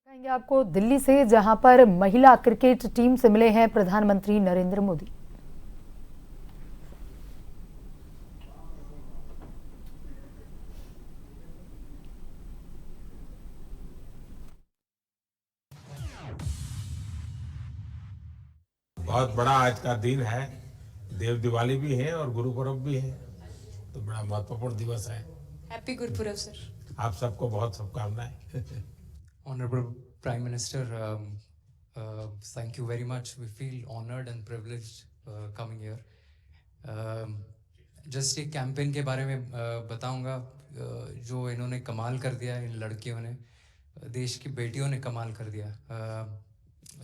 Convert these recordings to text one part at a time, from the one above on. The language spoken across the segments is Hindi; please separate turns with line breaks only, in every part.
दिखाएंगे आपको दिल्ली से, जहां पर महिला क्रिकेट टीम से मिले हैं प्रधानमंत्री नरेंद्र मोदी।
बहुत बड़ा आज का दिन है, देव दिवाली भी है और गुरु पर्व भी है, तो बड़ा महत्वपूर्ण दिवस है।
Happy Gurpurab sir.
आप सबको बहुत शुभकामनाएं।
Honorable Prime Minister, thank you very much. We feel honored and privileged coming here. Just एक कैंपेन के बारे में बताऊंगा जो इन्होंने कमाल कर दिया, इन लड़कियों ने, देश की बेटियों ने कमाल कर दिया।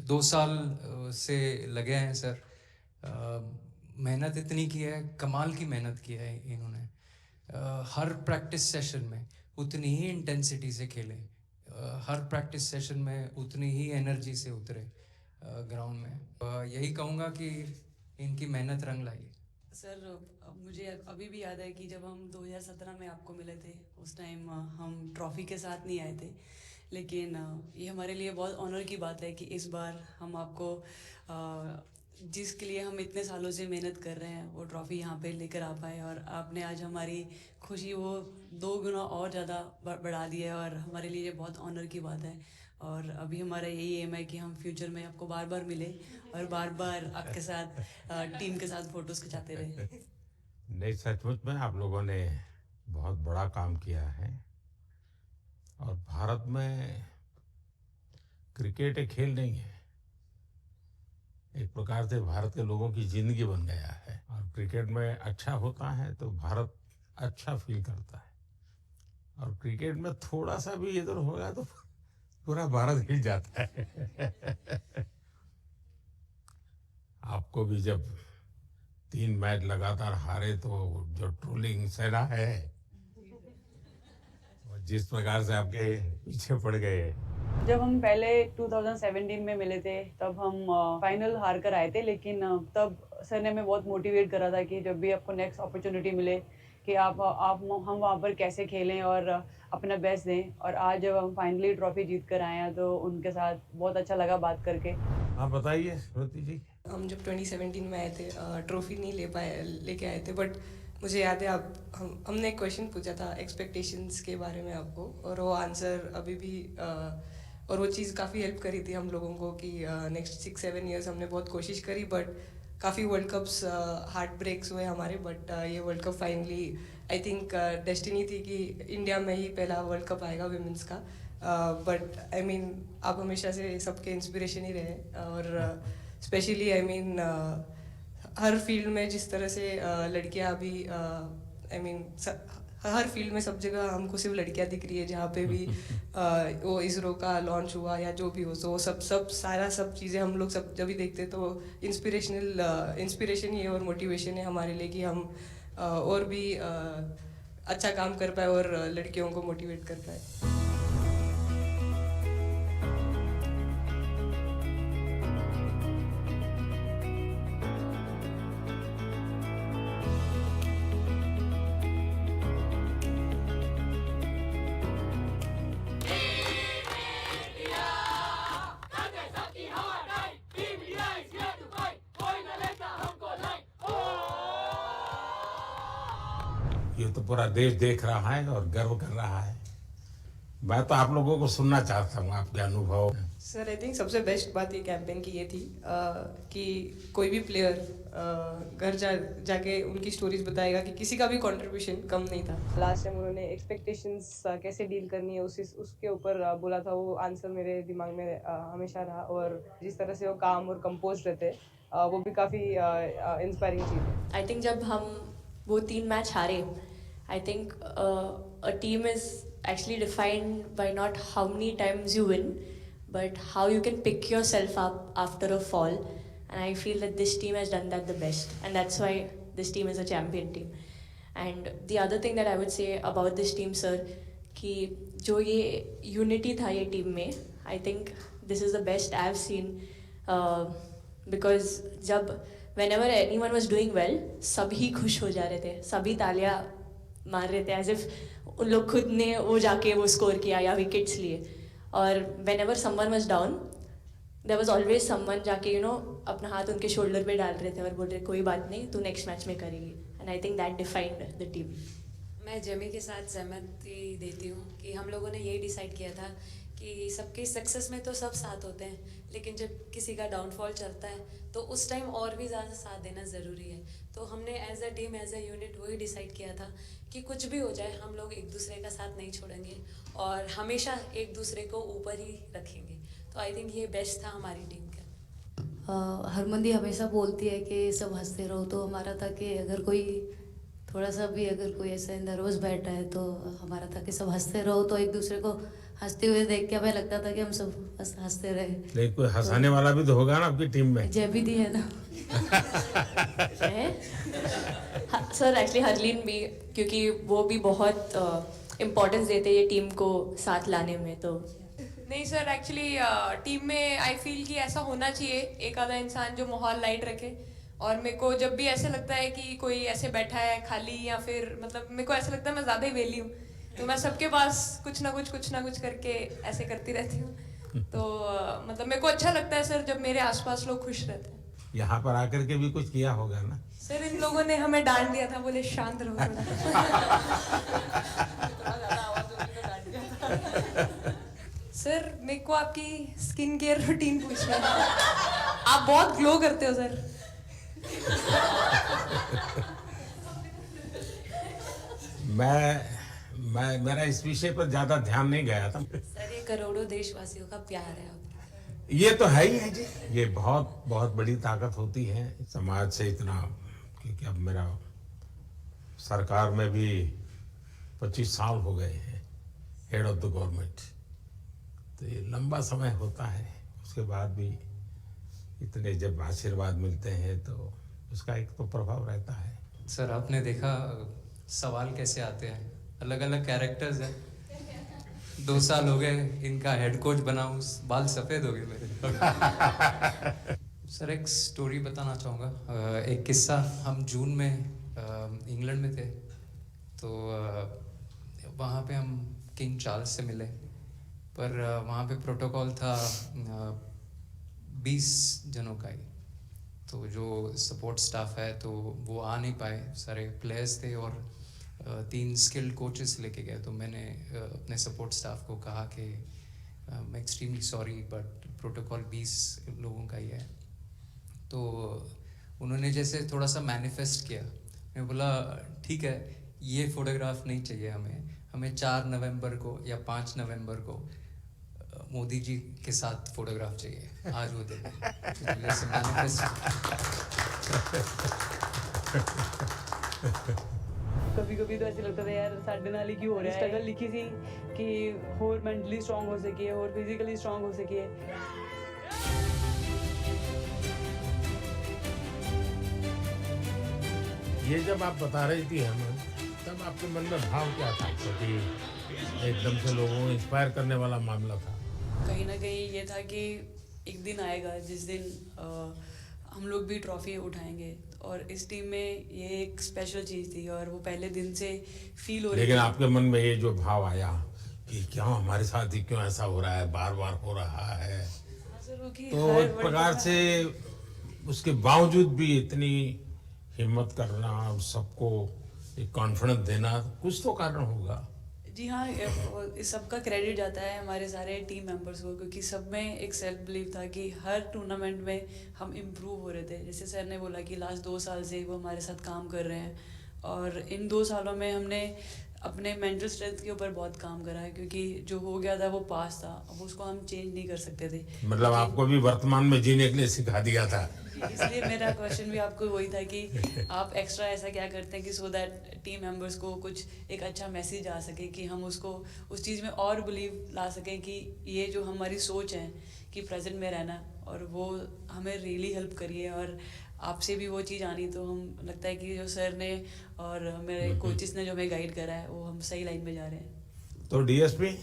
2 साल से लगे हैं सर, मेहनत इतनी की है, कमाल की मेहनत की है इन्होंने। हर प्रैक्टिस सेशन में उतनी ही इंटेंसिटी से खेले, हर प्रैक्टिस सेशन में उतनी ही एनर्जी से उतरे ग्राउंड में। यही कहूँगा कि इनकी मेहनत रंग लाई।
सर मुझे अभी भी याद है कि जब हम 2017 में आपको मिले थे, उस टाइम हम ट्रॉफी के साथ नहीं आए थे, लेकिन ये हमारे लिए बहुत ऑनर की बात है कि इस बार हम आपको जिसके लिए हम इतने सालों से मेहनत कर रहे हैं वो ट्रॉफ़ी यहाँ पे लेकर आ पाए, और आपने आज हमारी खुशी वो 2 गुना और ज़्यादा बढ़ा दी है, और हमारे लिए ये बहुत ऑनर की बात है। और अभी हमारा यही एम है कि हम फ्यूचर में आपको बार बार मिले और बार बार आपके साथ टीम के साथ फोटोज खिंचाते रहे।
नहीं, सचमुच में आप लोगों ने बहुत बड़ा काम किया है और भारत में क्रिकेट एक खेल नहीं है, एक प्रकार से भारत के लोगों की जिंदगी बन गया है। और क्रिकेट में अच्छा होता है तो भारत अच्छा फील करता है, और क्रिकेट में थोड़ा सा भी इधर होगा तो पूरा भारत हिल जाता है। आपको भी जब 3 मैच लगातार हारे तो जो ट्रोलिंग सेना है, जिस प्रकार से आपके पीछे पड़ गए।
जब हम पहले 2017 में मिले थे तब हम फाइनल हार कर आए थे, लेकिन तब सर ने हमें बहुत मोटिवेट करा था कि जब भी आपको नेक्स्ट अपॉर्चुनिटी मिले कि हम वहाँ पर कैसे खेलें और अपना बेस्ट दें। और आज जब हम फाइनली ट्रॉफी जीत कर आए हैं तो उनके साथ बहुत अच्छा लगा बात करके।
हाँ बताइए श्रुति जी।
हम जब 2017 में आए थे ट्रॉफी नहीं लेके आए थे, बट मुझे याद है हमने एक क्वेश्चन पूछा था एक्सपेक्टेशंस के बारे में आपको, और वो आंसर अभी भी और वो चीज़ काफ़ी हेल्प करी थी हम लोगों को कि नेक्स्ट 6-7 ईयर्स हमने बहुत कोशिश करी, बट काफ़ी वर्ल्ड कप्स हार्ट ब्रेक्स हुए हमारे, बट ये world cup finally I think destiny थी कि इंडिया में ही पहला वर्ल्ड कप आएगा विमेंस का। बट आई मीन आप हमेशा से सबके इंस्पिरेशन ही रहे, और specially I mean her field में जिस तरह से लड़कियां अभी आई मीन हर फील्ड में सब जगह हमको सिर्फ लड़कियां दिख रही है, जहाँ पे भी वो इसरो का लॉन्च हुआ या जो भी हो, तो सब चीज़ें हम लोग सब जब भी देखते तो इंस्पिरेशन ही है और मोटिवेशन है हमारे लिए कि हम और भी अच्छा काम कर पाए और लड़कियों को मोटिवेट कर पाए।
ये तो पूरा देश देख रहा है और गर्व कर रहा है। मैं तो आप लोगों को सुनना चाहता हूँ, आपके अनुभव।
सर आई थिंक सबसे बेस्ट बात ये कैंपेन की ये थी कि कोई भी प्लेयर घर जाके उनकी स्टोरीज बताएगा कि किसी का भी कंट्रीब्यूशन कम नहीं था। लास्ट टाइम उन्होंने एक्सपेक्टेशंस कैसे डील करनी है उसके ऊपर बोला था, वो आंसर मेरे दिमाग में हमेशा रहा, और जिस तरह से वो काम और कंपोज रहते वो भी काफ़ी इंस्पायरिंग चीज़ है।
आई थिंक जब हम वो 3 मैच हारे, I think a team is actually defined by not how many times you win, but how you can pick yourself up after a fall, and I feel that this team has done that the best, and that's why this team is a champion team. And the other thing that I would say about this team sir, कि जो ये unity था ये team में, I think this is the best I have seen, because जब whenever anyone was doing well, सभी खुश हो जा रहे थे, सभी तालियां मार रहे थे, एज इफ उन लोग खुद ने वो जाके वो स्कोर किया या विकेट्स लिए। और whenever someone was down, there was always someone जाके अपना हाथ उनके शोल्डर पे डाल रहे थे और बोल रहे कोई बात नहीं, तू नेक्स्ट मैच में करेगी. And I think that defined the team.
मैं जेमी के साथ सहमति देती हूँ कि हम लोगों ने यही डिसाइड किया था कि सबकी सक्सेस में तो सब साथ होते हैं, लेकिन जब किसी का डाउनफॉल चलता है तो उस टाइम और भी ज़्यादा साथ देना ज़रूरी है. तो हमने as a team, as a unit वही डिसाइड किया था कि कुछ भी हो जाए हम लोग एक दूसरे का साथ नहीं छोड़ेंगे और हमेशा एक दूसरे को ऊपर ही रखेंगे. तो आई थिंक ये बेस्ट था हमारी टीम का.
हरमंदी हमेशा बोलती है कि सब हंसते रहो, तो हमारा था कि अगर कोई थोड़ा सा भी अगर कोई ऐसा नर्वस बैठा है तो हमारा था कि सब हंसते रहो. तो एक दूसरे को हंसते हुए देख के हमें लगता था कि हम सब हंसते रहे.
लेकिन कोई हंसाने वाला भी तो होगा ना आपकी टीम में.
जैविदी है ना.
सर एक्चुअली हरलीन भी, क्योंकि वो भी बहुत इम्पोर्टेंस देते हैं ये टीम को साथ लाने में. तो
नहीं सर, एक्चुअली टीम में आई फील कि ऐसा होना चाहिए एक आधा इंसान जो माहौल लाइट रखे. और मेरे को जब भी ऐसे लगता है कि कोई ऐसे बैठा है खाली, या फिर मतलब मेरे को ऐसा लगता है मैं ज़्यादा ही वेली हूँ, तो मैं सबके पास कुछ ना कुछ करके ऐसे करती रहती हूँ. तो मतलब मेरे को अच्छा लगता है सर जब मेरे आसपास लोग खुश रहते हैं.
यहाँ पर आकर के भी कुछ किया होगा ना.
सर इन लोगों ने हमें डांट दिया था, बोले शांत रहो सर मेरे को आपकी स्किन केयर रूटीन पूछना है. आप बहुत ग्लो करते हो सर.
मेरा इस विषय पर ज्यादा ध्यान नहीं गया था.
सर ये करोड़ों देशवासियों का प्यार है आप.
ये तो है ही है जी. ये बहुत बहुत बड़ी ताकत होती है समाज से इतना. क्योंकि अब मेरा सरकार में भी 25 साल हो गए हैं हेड ऑफ द गवर्नमेंट. तो ये लंबा समय होता है. उसके बाद भी इतने जब आशीर्वाद मिलते हैं तो उसका एक तो प्रभाव रहता है.
सर आपने देखा सवाल कैसे आते हैं, अलग अलग कैरेक्टर्स हैं. 2 साल हो गए इनका हेड कोच बनाऊं, बाल सफ़ेद हो गए मेरे. सर एक स्टोरी बताना चाहूँगा. एक किस्सा. हम जून में इंग्लैंड में थे, तो वहाँ पे हम किंग चार्ल्स से मिले. पर वहाँ पे प्रोटोकॉल था 20 जनों का ही. तो जो सपोर्ट स्टाफ है तो वो आ नहीं पाए. सारे प्लेयर्स थे और 3 स्किल्ड कोचेस लेके गए. तो मैंने अपने सपोर्ट स्टाफ को कहा कि मैं एक्सट्रीमली सॉरी बट प्रोटोकॉल 20 लोगों का ही है. तो उन्होंने जैसे थोड़ा सा मैनिफेस्ट किया. मैं बोला ठीक है, ये फोटोग्राफ नहीं चाहिए हमें 4 नवंबर को या 5 नवंबर को मोदी जी के साथ फोटोग्राफ चाहिए. आज वो दिन
कभी कभी तो ऐसे लगता था यार साढ़े नाल ही क्यों हो रहा है. स्ट्रगल लिखी थी कि और मेंटली स्ट्रांग हो सके और फिजिकली स्ट्रांग हो सके.
ये जब आप बता रही थी हमें, तब आपके मन में भाव क्या था कि एकदम से लोगों को इंस्पायर करने वाला मामला था?
कहीं ना कहीं ये था कि एक दिन आएगा जिस दिन हम लोग भी ट्रॉफी उठाएंगे. और इस टीम में ये एक स्पेशल चीज़ थी और वो पहले दिन से फील हो रही.
लेकिन आपके मन में ये जो भाव आया कि क्यों हमारे साथ ही क्यों ऐसा हो रहा है, बार बार हो रहा है, तो एक प्रकार से उसके बावजूद भी इतनी हिम्मत करना, सबको एक कॉन्फिडेंस देना, कुछ तो कारण होगा.
जी हाँ, इस सब का क्रेडिट जाता है हमारे सारे टीम मेंबर्स को, क्योंकि सब में एक सेल्फ बिलीव था कि हर टूर्नामेंट में हम इम्प्रूव हो रहे थे. जैसे सर ने बोला कि लास्ट 2 साल से वो हमारे साथ काम कर रहे हैं और इन 2 सालों में हमने अपने मेंटल स्ट्रेंथ के ऊपर बहुत काम करा है, क्योंकि जो हो गया था वो पास था, अब उसको हम चेंज नहीं कर सकते थे.
मतलब आपको भी वर्तमान में जीने के लिए सिखा दिया था.
इसलिए मेरा क्वेश्चन भी आपको वही था कि आप एक्स्ट्रा ऐसा क्या करते हैं कि सो दैट टीम मेंबर्स को कुछ एक अच्छा मैसेज आ सके, कि हम उसको उस चीज़ में और बिलीव ला सकें कि ये जो हमारी सोच है कि प्रेजेंट में रहना, और वो हमें रियली हेल्प करिए. और आपसे भी वो चीज़ आनी, तो हम लगता है कि जो सर ने और मेरे कोचेस ने जो हमें गाइड करा है वो हम सही लाइन में जा रहे हैं.
तो डीएसपी,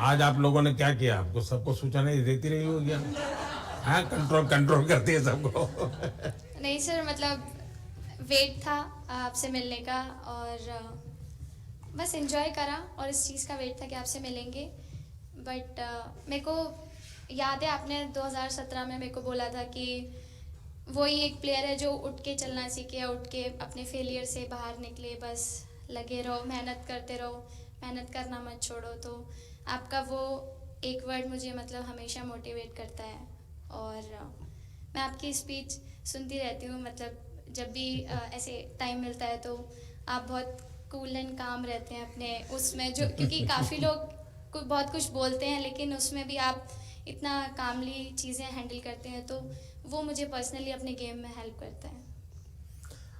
आज आप लोगों ने क्या किया? आपको सबको सूचना देती रही होगी? हाँ, कंट्रोल करती है सबको.
नहीं सर, मतलब वेट था आपसे मिलने का और बस एंजॉय करा, और इस चीज़ का वेट था कि आपसे मिलेंगे. बट मेरे को याद है आपने 2017 में मेरे को बोला था कि वही एक प्लेयर है जो उठ के चलना सीखे, उठ के अपने फेलियर से बाहर निकले, बस लगे रहो, मेहनत करते रहो, मेहनत करना मत छोड़ो। तो आपका वो एक वर्ड मुझे मतलब हमेशा मोटिवेट करता है। और मैं आपकी स्पीच सुनती रहती हूँ, मतलब जब भी ऐसे टाइम मिलता है तो आप बहुत कूल एंड काम रहते हैं अपने उसमें, जो क्योंकि काफ़ी लोग बहुत कुछ बोलते हैं लेकिन उसमें भी आप इतना कामली चीज़ें हैंडल करते हैं, तो वो मुझे पर्सनली अपने गेम में हेल्प करता है।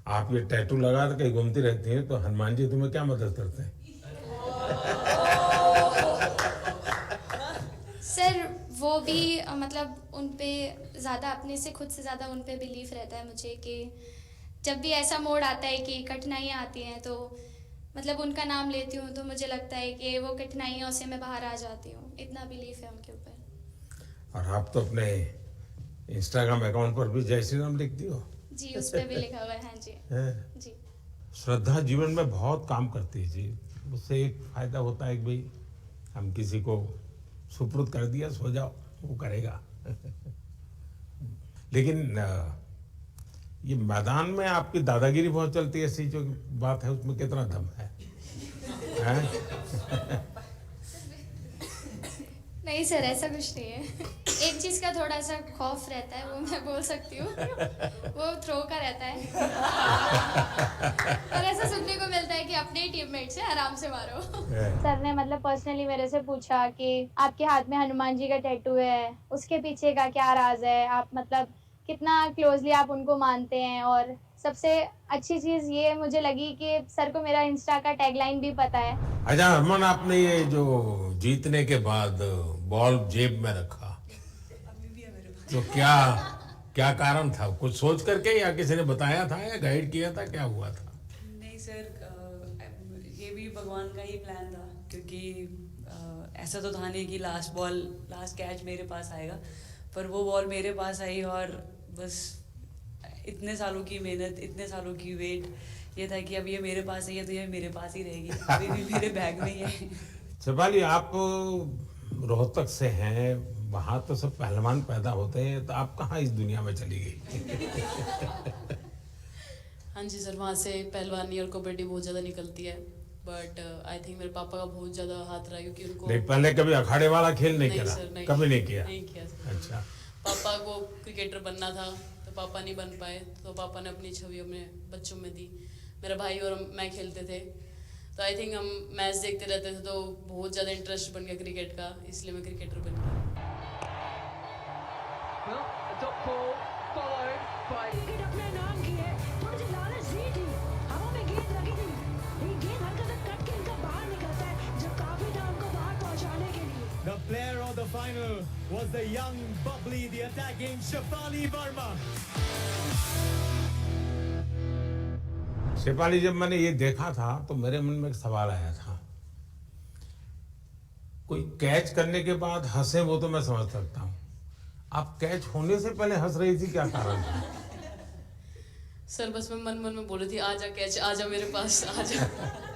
आप ये टैटू लगा के कहीं घूमती रहती हैं, तो हनुमान जी तुम्हें क्या मदद करते हैं?
सर वो भी मतलब उन पे ज़्यादा, अपने से खुद से ज़्यादा उन पे बिलीफ रहता है मुझे कि जब भी ऐसा मोड़ आता है कि कठिनाइयाँ आती हैं तो मतलब उनका नाम लेती हूँ तो मुझे लगता है कि वो कठिनाइयों से मैं बाहर आ जाती हूँ। इतना बिलीफ है उनके ऊपर।
और आप तो अपने इंस्टाग्राम अकाउंट पर भी जय श्री राम लिखती हो।
जी, उस पर भी लिखा हुआ है। हाँ जी। जी।
श्रद्धा जीवन में बहुत काम करती है जी। उससे एक फायदा होता है कि भाई हम किसी को सुपुर्द कर दिया, सो जाओ, वो करेगा। लेकिन ये मैदान में आपकी दादागिरी बहुत चलती है, ऐसी जो बात है उसमें कितना दम है?
नहीं सर, ऐसा कुछ नहीं है। एक चीज़ का थोड़ा सा खौफ रहता है, वो मैं बोल सकती हूँ, वो थ्रो का रहता है। और ऐसा सुनने को मिलता है कि अपने ही टीममेट से आराम से मारो।
सर ने मतलब पर्सनली मेरे से पूछा कि आपके हाथ में हनुमान जी का टैटू है, उसके पीछे का क्या राज है, आप मतलब कितना क्लोजली आप उनको मानते हैं। और सबसे अच्छी चीज़ ये मुझे लगी कि सर को मेरा इंस्टा का टैगलाइन भी पता है।
अच्छा हरमन, आपने ये जो जीतने के बाद बॉल जेब में रखा, तो क्या कारण था? कुछ सोच करके या किसी ने बताया था या गाइड किया था, क्या हुआ था?
नहीं सर, ये भी भगवान का ही प्लान था, क्योंकि ऐसा तो था नहीं कि लास्ट कैच मेरे पास आएगा, पर वो बॉल मेरे पास आई और बस इतने सालों की मेहनत, इतने सालों की वेट, ये था कि अब ये मेरे पास है, तो ये मेरे पास ही रहेगी, अभी भी मेरे बैग में ही है।
शेफाली, आप रोहतक से हैं, वहाँ तो सब पहलवान पैदा होते हैं, तो आप कहाँ इस दुनिया में चली गई?
हाँ जी सर, वहाँ से पहलवानी और कबड्डी बहुत ज़्यादा निकलती है, बट आई थिंक मेरे पापा का बहुत ज़्यादा हाथ रहा, क्योंकि उनको
नहीं, पहले कभी अखाड़े वाला खेल नहीं खेला?
सर, नहीं,
कभी नहीं किया?
नहीं किया सर।
अच्छा।
पापा को क्रिकेटर बनना था तो पापा नहीं बन पाए, तो पापा ने अपनी छवि अपने बच्चों में दी। मेरा भाई और मैं खेलते थे, तो आई थिंक हम मैच देखते रहते थे, तो बहुत ज़्यादा इंटरेस्ट बन गया क्रिकेट का, इसलिए मैं क्रिकेटर बन गया।
अपने नाम की है, थोड़ी सी लालच दी थी, हवा में गेंद लगी थी, ये गेंद हल्का सा कट के इनका बाहर निकलता है, जो काफी था उनको बाहर पहुंचाने के लिए।
The player of the final was the young, bubbly, the attacking Shefali Verma.
Shefali, जब मैंने ये देखा था तो मेरे मन में एक सवाल आया था। कोई कैच करने के बाद हंसे वो तो मैं समझ सकता हूँ, आप कैच होने से पहले हंस रही थी, क्या कारण था?
सर बस मैं मन में बोल रही थी, आजा कैच, आजा मेरे पास, आजा।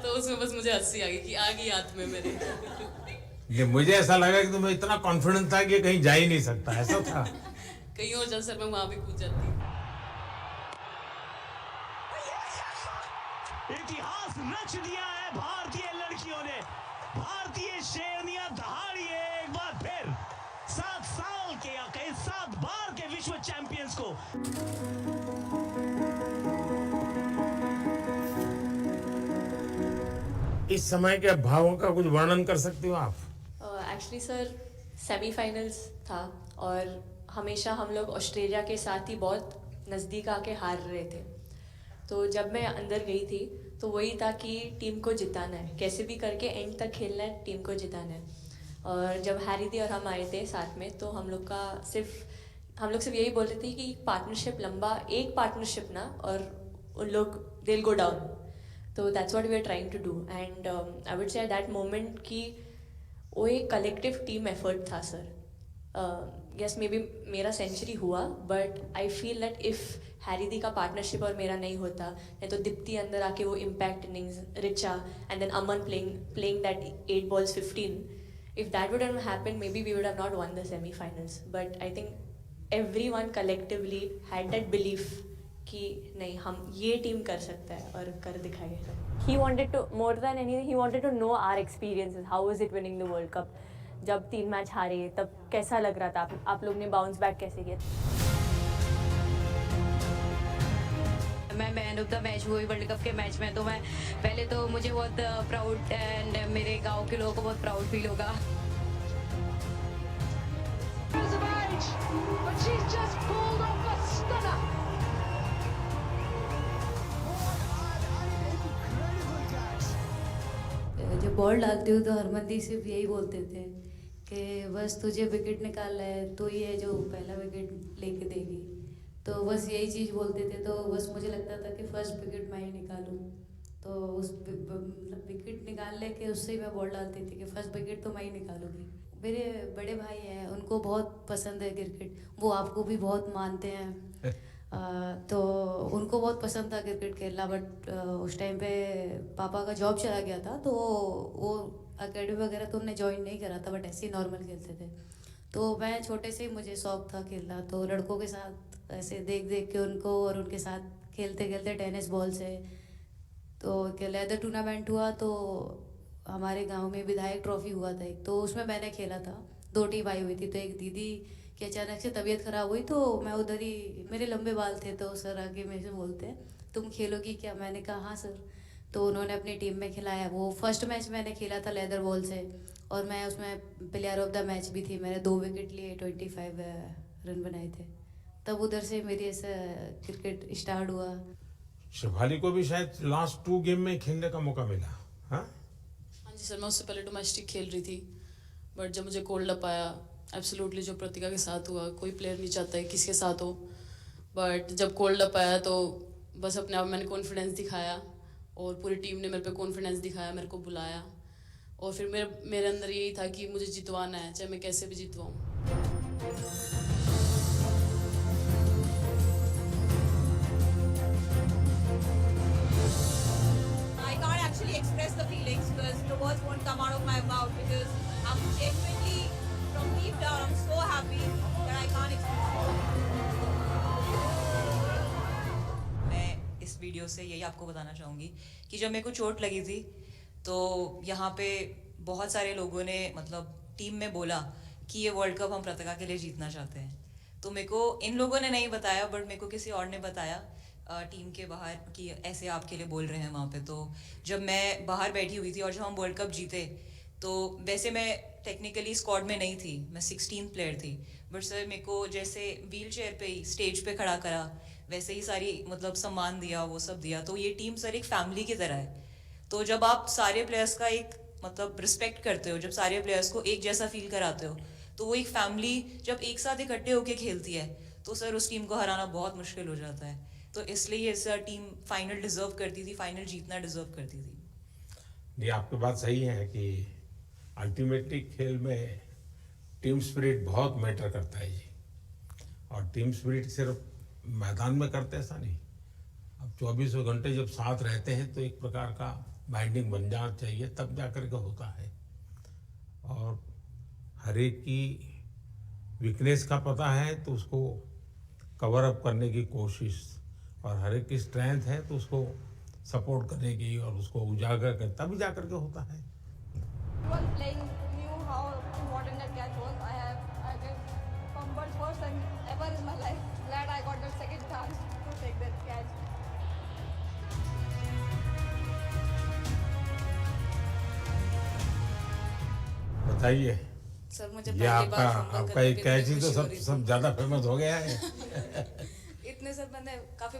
तो उसमें बस मुझे हंसी आ गई कि आ गई हाथ में मेरे।
ये मुझे ऐसा लगा कि तुम्हें इतना कॉन्फिडेंस था कि कहीं जा ही नहीं सकता, ऐसा था?
कहीं और जा सर, मैं वहां भी कूद जाती।
इतिहास रच दिया है भारतीय लड़कियों ने, भारतीय शेरनियां दहाड़ी है एक बार फिर 7 साल के या कहीं 7 बार के विश्व चैंपियंस को।
इस समय के भावों का कुछ वर्णन कर सकते हो आप?
एक्चुअली सर, सेमीफाइनल्स था और हमेशा हम लोग ऑस्ट्रेलिया के साथ ही बहुत नज़दीक आके हार रहे थे। तो जब मैं अंदर गई थी तो वही था कि टीम को जिताना है, कैसे भी करके एंड तक खेलना है, टीम को जिताना है। और जब हैरी दी और हम आए थे साथ में, तो हम लोग सिर्फ यही बोल रहे थे कि पार्टनरशिप लंबा, एक पार्टनरशिप ना, और उन लोग दिल गो डाउन। तो that's what we are trying to do, and I would say at that moment कि वो एक कलेक्टिव टीम एफर्ट था सर। यस, मे बी मेरा सेंचुरी हुआ, but I feel that if Harry दी का पार्टनरशिप और मेरा नहीं होता, नहीं तो दीप्ति अंदर आके वो impact innings, Richa and then Aman playing that 8 balls 15, If that would have happened, maybe we would have not won the semi-finals. But I think everyone collectively had that belief कि नहीं हम ये टीम कर सकता है और कर दिखाएगा.
He wanted to, more than anything, he wanted to know our experiences. How was it winning the World Cup? जब 3 मैच हारे तब कैसा लग रहा था? आप लोग ने बाउंस बैक कैसे किया?
मैं मैन ऑफ द मैच हुई वर्ल्ड कप के मैच में, तो मैं पहले तो मुझे बहुत प्राउड एंड मेरे गांव के लोगों को बहुत प्राउड फील होगा. जब बॉल डालती हूँ तो हरमनदीप सिर्फ यही बोलते थे कि बस तुझे विकेट निकालना है, तो ये जो पहला विकेट लेके देगी. तो बस यही चीज़ बोलते थे. तो बस मुझे लगता था कि फर्स्ट विकेट मैं ही निकालूं. तो उस विकेट निकाल लेके उससे ही मैं बॉल डालती थी कि फर्स्ट विकेट तो मैं ही निकालूंगी. मेरे बड़े भाई हैं, उनको बहुत पसंद है क्रिकेट. वो आपको भी बहुत मानते हैं. तो उनको बहुत पसंद था क्रिकेट खेलना. बट उस टाइम पे पापा का जॉब चला गया था, तो वो अकेडमी वगैरह तो उन्होंने ज्वाइन नहीं करा था, बट ऐसे ही नॉर्मल खेलते थे. तो मैं छोटे से ही मुझे शौक था खेलना. तो लड़कों के साथ ऐसे देख देख के उनको और उनके साथ खेलते खेलते टेनिस बॉल से. तो लेदर टूर्नामेंट हुआ तो हमारे गांव में विधायक ट्रॉफी हुआ था एक, तो उसमें मैंने खेला था. 2 टीम आई हुई थी. तो एक दीदी की अचानक से तबीयत ख़राब हुई, तो मैं उधर ही, मेरे लंबे बाल थे, तो सर आके मेरे से बोलते हैं तुम खेलोगी क्या? मैंने कहा हाँ सर. तो उन्होंने अपनी टीम में खिलाया. वो फर्स्ट मैच मैंने खेला था लेदर बॉल से, और मैं उसमें प्लेयर ऑफ द मैच भी थी. मैंने 2 विकेट लिए, 25 रन बनाए थे. तब उधर से मेरी ऐसा क्रिकेट स्टार्ट हुआ.
शिफाली को भी शायद लास्ट 2 गेम में खेलने का मौका मिला. हाँ
जी सर, मैं उससे पहले डोमेस्टिक खेल रही थी, बट जब मुझे कोल्ड अप आया, एब्सोल्युटली जो प्रतिका के साथ हुआ, कोई प्लेयर नहीं चाहता है किसके साथ हो. बट जब कोल्ड अप आया तो बस अपने आप मैंने कॉन्फिडेंस दिखाया, और पूरी टीम ने मेरे पे कॉन्फिडेंस दिखाया, मेरे को बुलाया, और फिर मेरे अंदर यही था कि मुझे जितवाना है, चाहे मैं कैसे भी जितवाऊँ.
I can't actually express the feelings because the words won't come out of my mouth, because I'm genuinely, from deep down, I'm so happy that I can't express it. मैं इस वीडियो से यही आपको बताना चाहूँगी कि जब मेरे को चोट लगी थी, तो यहाँ पे बहुत सारे लोगों ने, मतलब टीम में बोला कि ये वर्ल्ड कप हम प्रतिका के लिए जीतना चाहते हैं. तो मेरे को इन लोगों ने नहीं बताया, बट मेरे को किसी और ने बताया टीम के बाहर कि ऐसे आपके लिए बोल रहे हैं वहाँ पे. तो जब मैं बाहर बैठी हुई थी और जब हम वर्ल्ड कप जीते, तो वैसे मैं टेक्निकली स्क्वाड में नहीं थी, मैं 16th प्लेयर थी, बट सर मेरे को जैसे व्हील चेयर पे ही स्टेज पे खड़ा करा, वैसे ही सारी मतलब सम्मान दिया, वो सब दिया. तो ये टीम सर एक फैमिली की तरह है. तो जब आप सारे प्लेयर्स का एक मतलब रिस्पेक्ट करते हो, जब सारे प्लेयर्स को एक जैसा फील कराते हो, तो वो एक फैमिली जब एक साथ इकट्ठे होके खेलती है, तो सर उस टीम को हराना बहुत मुश्किल हो जाता है. तो इसलिए ये सर टीम फाइनल डिजर्व करती थी, फाइनल जीतना डिजर्व करती थी.
जी, आपकी बात सही है कि अल्टीमेटली खेल में टीम स्पिरिट बहुत मैटर करता है जी. और टीम स्पिरिट सिर्फ मैदान में करते ऐसा नहीं, अब 24 घंटे जब साथ रहते हैं तो एक प्रकार का बाइंडिंग बन जाना चाहिए, तब जाकर के होता है. और हर एक की वीकनेस का पता है तो उसको कवर अप करने की कोशिश, और हर एक की स्ट्रेंथ है तो उसको सपोर्ट करने की और उसको उजागर कर, तभी जाकर के होता है.
Playing knew how important that catch was. I get fumbled first time ever in my life. Glad I got the second chance to take that catch.
बताइए
सर, मुझे
ये
पहली बार
आपका एक कैच ही तो सब ज्यादा फेमस हो गया है.
इतने सब बंदे काफी